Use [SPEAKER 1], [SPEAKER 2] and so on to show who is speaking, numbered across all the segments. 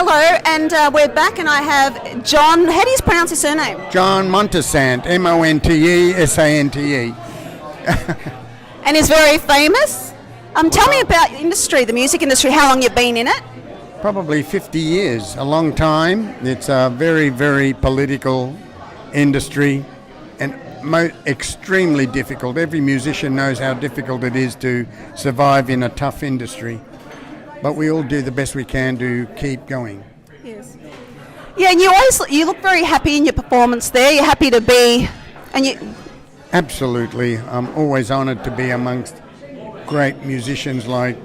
[SPEAKER 1] hello, and we're back, and I have John. How do you pronounce his surname?
[SPEAKER 2] John Montesante, Montesante.
[SPEAKER 1] And he's very famous. Tell me about the industry, the music industry, how long you've been in it.
[SPEAKER 2] Probably 50 years, a long time. It's a very, very political industry and extremely difficult. Every musician knows how difficult it is to survive in a tough industry. But we all do the best we can to keep going.
[SPEAKER 1] Yes. Yeah, and you look very happy in your performance there. You're happy to be, and you.
[SPEAKER 2] Absolutely, I'm always honoured to be amongst great musicians like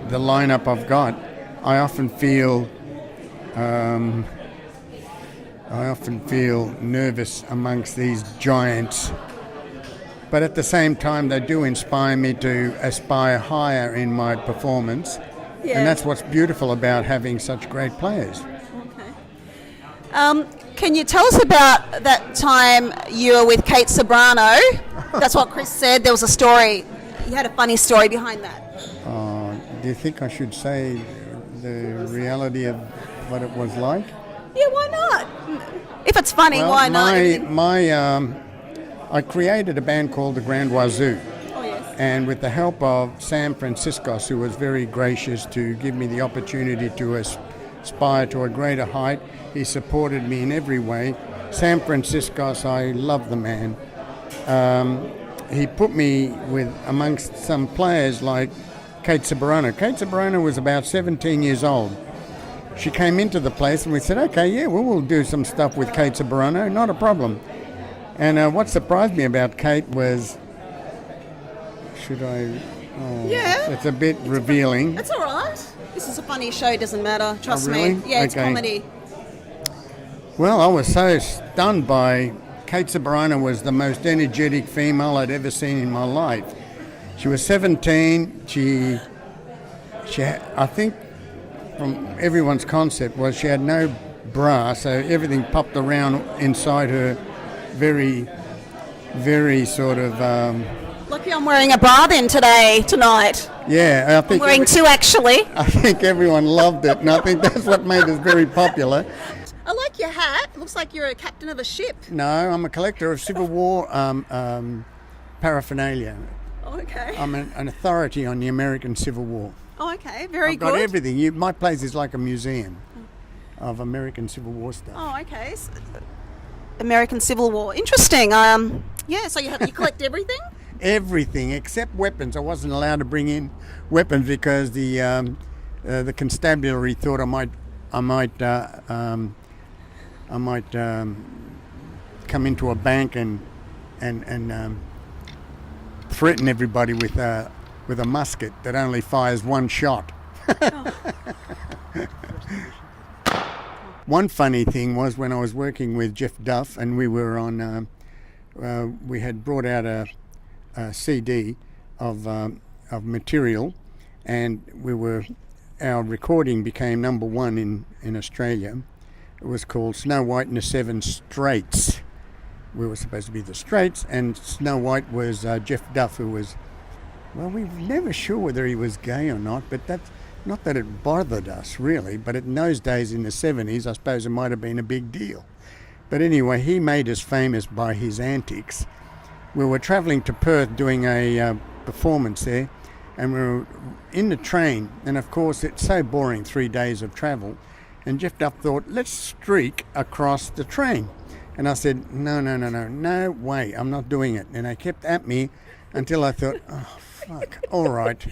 [SPEAKER 2] the lineup I've got. I often feel nervous amongst these giants, but at the same time, they do inspire me to aspire higher in my performance.
[SPEAKER 1] Yeah.
[SPEAKER 2] And that's what's beautiful about having such great players.
[SPEAKER 1] Okay. Can you tell us about that time you were with Kate Ceberano? That's what Chris said. There was a story. You had a funny story behind that.
[SPEAKER 2] Do you think I should say the reality of what it was like?
[SPEAKER 1] Yeah, why not? If it's funny,
[SPEAKER 2] well,
[SPEAKER 1] why not?
[SPEAKER 2] I created a band called the Grandwazoo. And with the help of Sam Franciscos, who was very gracious to give me the opportunity to aspire to a greater height, he supported me in every way. Sam Franciscos, I love the man. He put me with amongst some players like Kate Ceberano. Kate Ceberano was about 17 years old. She came into the place and we said, okay, yeah, we'll do some stuff with Kate Ceberano, not a problem. And what surprised me about Kate was, should I? Oh,
[SPEAKER 1] yeah.
[SPEAKER 2] It's a bit revealing.
[SPEAKER 1] That's all right. This is a funny show. It doesn't matter. Trust
[SPEAKER 2] really?
[SPEAKER 1] me. Yeah, it's comedy.
[SPEAKER 2] Well, I was so stunned by Kate Ceberano. Was the most energetic female I'd ever seen in my life. She was 17. She I think, from everyone's concept was she had no bra, so everything popped around inside her. Very, very sort of.
[SPEAKER 1] Lucky I'm wearing a bra then tonight.
[SPEAKER 2] Yeah, I think
[SPEAKER 1] I'm wearing two actually.
[SPEAKER 2] I think everyone loved it, and I think that's what made us very popular.
[SPEAKER 1] I like your hat. It looks like you're a captain of a ship.
[SPEAKER 2] No, I'm a collector of Civil War paraphernalia.
[SPEAKER 1] Oh, okay.
[SPEAKER 2] I'm an authority on the American Civil War.
[SPEAKER 1] Oh, okay. Very good.
[SPEAKER 2] I've got everything. My place is like a museum of American Civil War stuff.
[SPEAKER 1] Oh, okay. American Civil War. Interesting. Yeah. So you collect everything.
[SPEAKER 2] Everything except weapons. I wasn't allowed to bring in weapons because the constabulary thought I might come into a bank and threaten everybody with a musket that only fires one shot.
[SPEAKER 1] Oh.
[SPEAKER 2] One funny thing was when I was working with Jeff Duff and we were on, we had brought out a CD of material, and our recording became number one in Australia. It was called Snow White and the Seven Straits. We were supposed to be the Straits, and Snow White was Jeff Duff, who was, well, we were never sure whether he was gay or not, but that's not that it bothered us really, but in those days in the 70s, I suppose it might have been a big deal. But anyway, he made us famous by his antics. We were travelling to Perth doing a performance there, and we were in the train, and of course it's so boring, 3 days of travel, and Jeff Duff thought, let's streak across the train. And I said, no way, I'm not doing it. And they kept at me until I thought, oh, fuck, all right,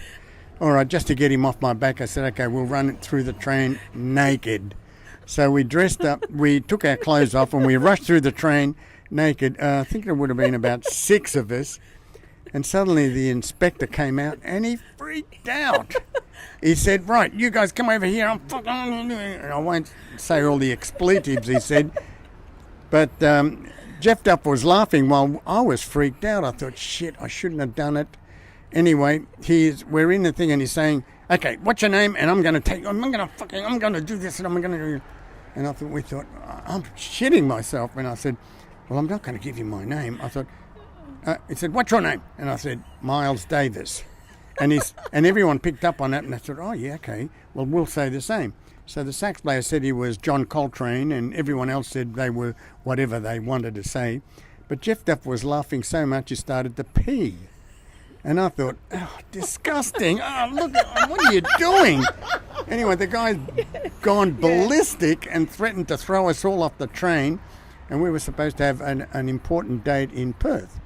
[SPEAKER 2] just to get him off my back, I said, okay, we'll run it through the train naked. So we dressed up, we took our clothes off, and we rushed through the train naked. I think there would have been about 6 of us. And suddenly the inspector came out and he freaked out. He said, right, you guys come over here. I'm fucking... I won't say all the expletives he said. But Jeff Duff was laughing while I was freaked out. I thought, shit, I shouldn't have done it. Anyway, we're in the thing and he's saying, okay, what's your name? And I'm going to do this and I'm going to do... And we thought, I'm shitting myself. And I said, well, I'm not going to give you my name. I thought, he said, what's your name? And I said, Miles Davis. And everyone picked up on that and they said, oh, yeah, okay, well, we'll say the same. So the sax player said he was John Coltrane, and everyone else said they were whatever they wanted to say. But Jeff Duff was laughing so much he started to pee. And I thought, oh, disgusting. Oh, look, what are you doing? Anyway, the guy's gone ballistic and threatened to throw us all off the train. And we were supposed to have an important date in Perth.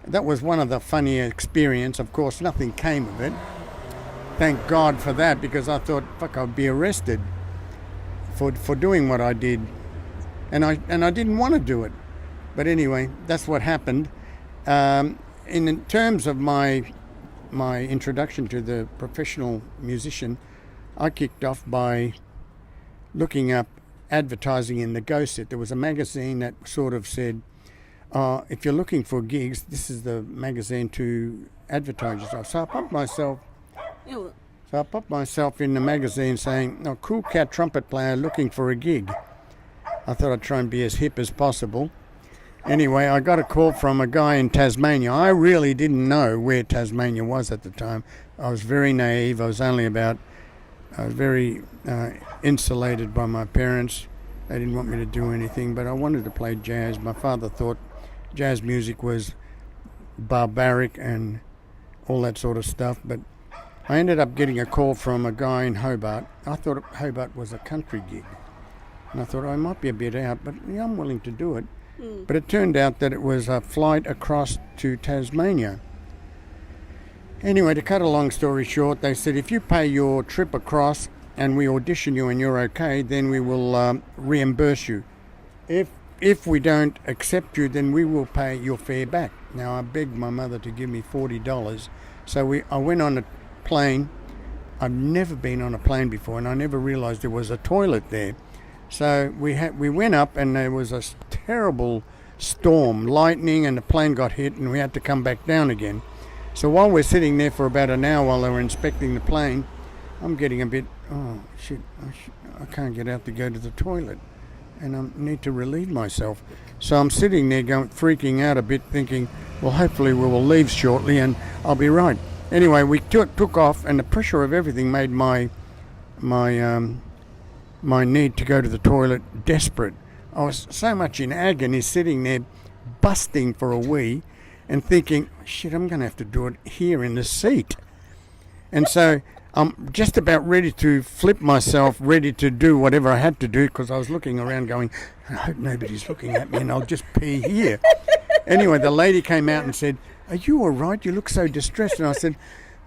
[SPEAKER 2] That was one of the funnier experiences. Of course, nothing came of it. Thank God for that, because I thought, fuck, I'd be arrested for doing what I did. And I didn't want to do it. But anyway, that's what happened. In terms of my introduction to the professional musician, I kicked off by looking up advertising in the Go Set. There was a magazine that sort of said, if you're looking for gigs, this is the magazine to advertise yourself. So I popped myself in the magazine saying, "Oh, cool cat trumpet player looking for a gig." I thought I'd try and be as hip as possible. Anyway, I got a call from a guy in Tasmania. I really didn't know where Tasmania was at the time. I was very naive. I was very insulated by my parents. They didn't want me to do anything, but I wanted to play jazz. My father thought jazz music was barbaric and all that sort of stuff, but I ended up getting a call from a guy in Hobart. I thought Hobart was a country gig, and I thought I might be a bit out, but yeah, I'm willing to do it. But it turned out that it was a flight across to Tasmania. Anyway, to cut a long story short, they said, if you pay your trip across and we audition you and you're okay, then we will reimburse you. If we don't accept you, then we will pay your fare back. Now, I begged my mother to give me $40. So I went on a plane. I've never been on a plane before, and I never realised there was a toilet there. So we went up, and there was a terrible storm, lightning, and the plane got hit, and we had to come back down again. So while we're sitting there for about an hour while they were inspecting the plane, I'm getting a bit, oh shit, I can't get out to go to the toilet, and I need to relieve myself. So I'm sitting there freaking out a bit, thinking, well, hopefully we will leave shortly and I'll be right. Anyway, we took off, and the pressure of everything made my need to go to the toilet desperate. I was so much in agony sitting there busting for a wee and thinking, shit, I'm going to have to do it here in the seat. And so I'm just about ready to flip myself, ready to do whatever I had to do, because I was looking around going, I hope nobody's looking at me and I'll just pee here. Anyway, the lady came out and said, are you all right? You look so distressed. And I said,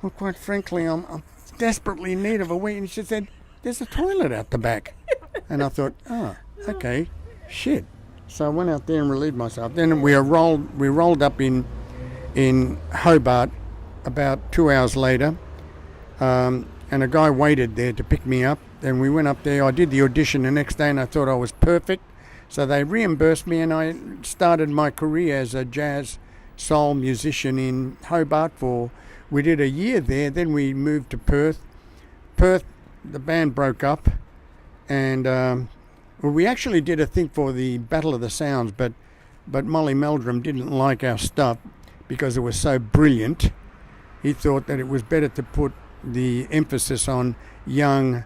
[SPEAKER 2] well, quite frankly, I'm desperately in need of a wee. And she said, there's a toilet out the back. And I thought, oh, okay, shit. So I went out there and relieved myself. Then we rolled up in Hobart about 2 hours later, and a guy waited there to pick me up. Then we went up there. I did the audition the next day, and I thought I was perfect. So they reimbursed me, and I started my career as a jazz soul musician in Hobart we did a year there. Then we moved to Perth. The band broke up, and we actually did a thing for the Battle of the Sounds, but Molly Meldrum didn't like our stuff because it was so brilliant. He thought that it was better to put the emphasis on young,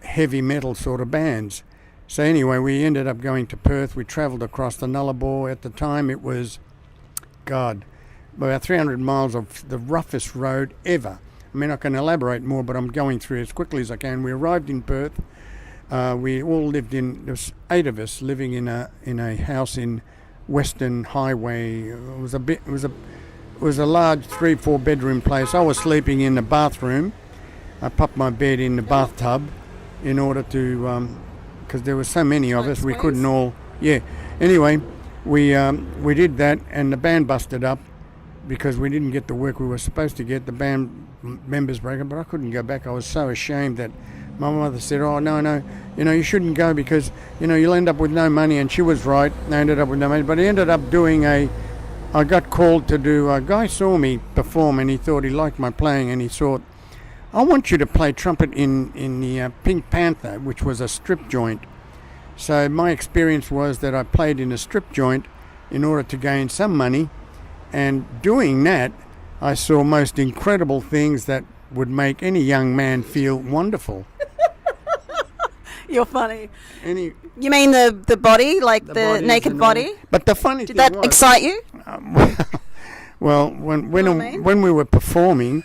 [SPEAKER 2] heavy metal sort of bands. So anyway, we ended up going to Perth. We travelled across the Nullarbor. At the time, it was, about 300 miles of the roughest road ever. I mean, I can elaborate more, but I'm going through as quickly as I can. We arrived in Perth. We all lived there was 8 of us living in a house in Western Highway. It was a large 3-4 bedroom place. I was sleeping in the bathroom. I popped my bed in the bathtub in order to, because there were so many of us, we couldn't all. Yeah. Anyway, we did that, and the band busted up because we didn't get the work we were supposed to get. The band members broke up, but I couldn't go back. I was so ashamed that my mother said, oh, no, you shouldn't go because, you'll end up with no money. And she was right. I ended up with no money. But I ended up doing I got called to do, a guy saw me perform and he thought he liked my playing, and he thought, I want you to play trumpet in the Pink Panther, which was a strip joint. So my experience was that I played in a strip joint in order to gain some money. And doing that, I saw most incredible things that would make any young man feel wonderful.
[SPEAKER 1] You're funny.
[SPEAKER 2] Any
[SPEAKER 1] You mean the body, like the
[SPEAKER 2] bodies
[SPEAKER 1] naked
[SPEAKER 2] and all.
[SPEAKER 1] body?
[SPEAKER 2] But the funny
[SPEAKER 1] Did
[SPEAKER 2] thing
[SPEAKER 1] that
[SPEAKER 2] was,
[SPEAKER 1] excite you?
[SPEAKER 2] well, when
[SPEAKER 1] know what I mean?
[SPEAKER 2] when we were performing,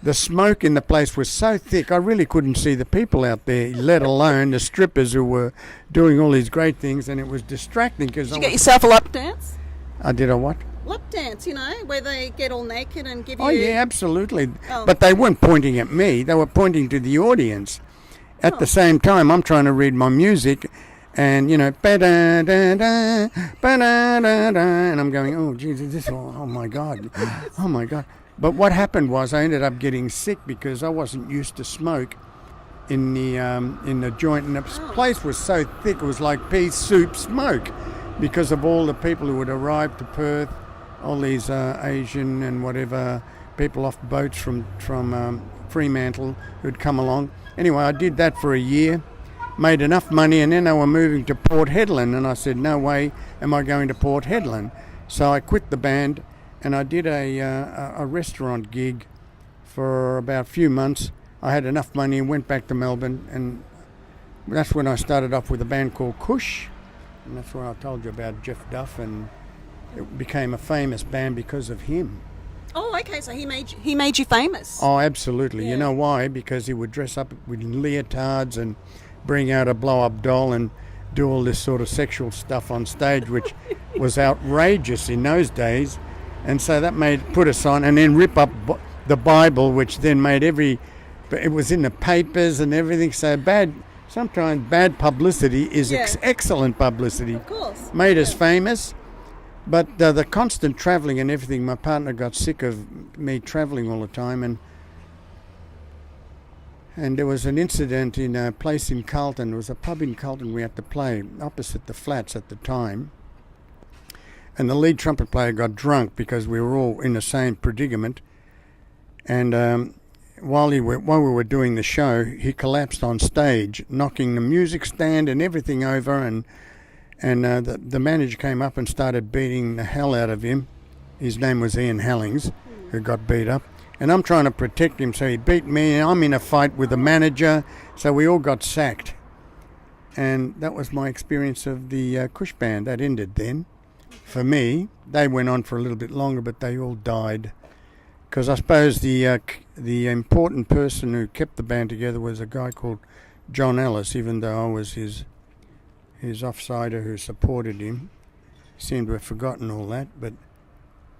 [SPEAKER 2] the smoke in the place was so thick I really couldn't see the people out there, let alone the strippers who were doing all these great things, and it was distracting because
[SPEAKER 1] Did you get yourself a lap dance?
[SPEAKER 2] I did a what?
[SPEAKER 1] Lap dance, where they get all naked and give you...
[SPEAKER 2] Oh yeah, absolutely.
[SPEAKER 1] Oh.
[SPEAKER 2] But they weren't pointing at me; they were pointing to the audience. At
[SPEAKER 1] Oh.
[SPEAKER 2] the same time, I'm trying to read my music, and ba-da-da-da, ba-da-da-da, and I'm going, oh Jesus, oh my God, oh my God. But what happened was I ended up getting sick because I wasn't used to smoke in the joint, and the place was so thick it was like pea soup smoke because of all the people who had arrived to Perth, all these Asian and whatever people off boats from Fremantle who'd come along. Anyway, I did that for a year, made enough money, and then they were moving to Port Hedland, and I said, no way am I going to Port Hedland. So I quit the band, and I did a restaurant gig for about a few months. I had enough money and went back to Melbourne, and that's when I started off with a band called Kush, and that's where I told you about Jeff Duff, and it became a famous band because of him.
[SPEAKER 1] Oh, okay, so he made you famous.
[SPEAKER 2] Oh, absolutely.
[SPEAKER 1] Yeah.
[SPEAKER 2] You know why? Because he would dress up with leotards and bring out a blow-up doll and do all this sort of sexual stuff on stage, which was outrageous in those days. And so that put us on, and then rip up the Bible, which then made it was in the papers and everything. So sometimes bad publicity is
[SPEAKER 1] Yeah.
[SPEAKER 2] excellent publicity.
[SPEAKER 1] Of course.
[SPEAKER 2] Made us famous. But the constant travelling and everything, my partner got sick of me travelling all the time, and there was an incident in a place in Carlton. There was a pub in Carlton we had to play opposite the flats at the time, and the lead trumpet player got drunk because we were all in the same predicament, and while we were doing the show, he collapsed on stage, knocking the music stand and everything over, and the manager came up and started beating the hell out of him. His name was Ian Hellings, who got beat up. And I'm trying to protect him, so he beat me, and I'm in a fight with the manager, so we all got sacked. And that was my experience of the Kush Band. That ended then. For me, they went on for a little bit longer, but they all died. Because I suppose the important person who kept the band together was a guy called John Ellis, even though I was his offsider who supported him. Seemed to have forgotten all that, but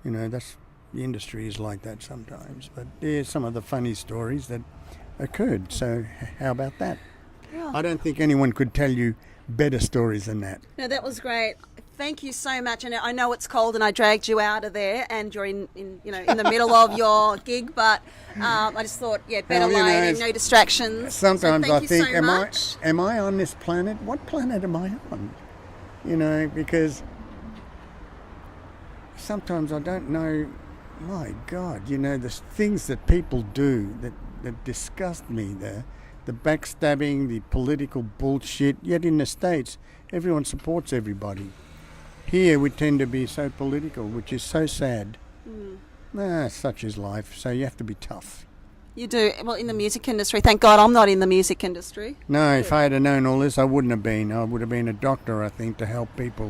[SPEAKER 2] that's the industry is like that sometimes. But there's some of the funny stories that occurred. So how about that?
[SPEAKER 1] Yeah.
[SPEAKER 2] I don't think anyone could tell you better stories than that.
[SPEAKER 1] No, that was great. Thank you so much. And I know it's cold, and I dragged you out of there, and you're in the middle of your gig. But I just thought, better
[SPEAKER 2] Well,
[SPEAKER 1] lighting, no distractions.
[SPEAKER 2] Sometimes
[SPEAKER 1] so
[SPEAKER 2] I
[SPEAKER 1] thank
[SPEAKER 2] think,
[SPEAKER 1] you so much.
[SPEAKER 2] am I on this planet? What planet am I on? Because sometimes I don't know. My God, the things that people do that disgust me. The backstabbing, the political bullshit. Yet in the States, everyone supports everybody. Here we tend to be so political, which is so sad. Such is life. So you have to be tough.
[SPEAKER 1] You do. Well, in the music industry, thank God I'm not in the music industry.
[SPEAKER 2] No, if I had known all this, I wouldn't have been. I would have been a doctor, I think, to help people.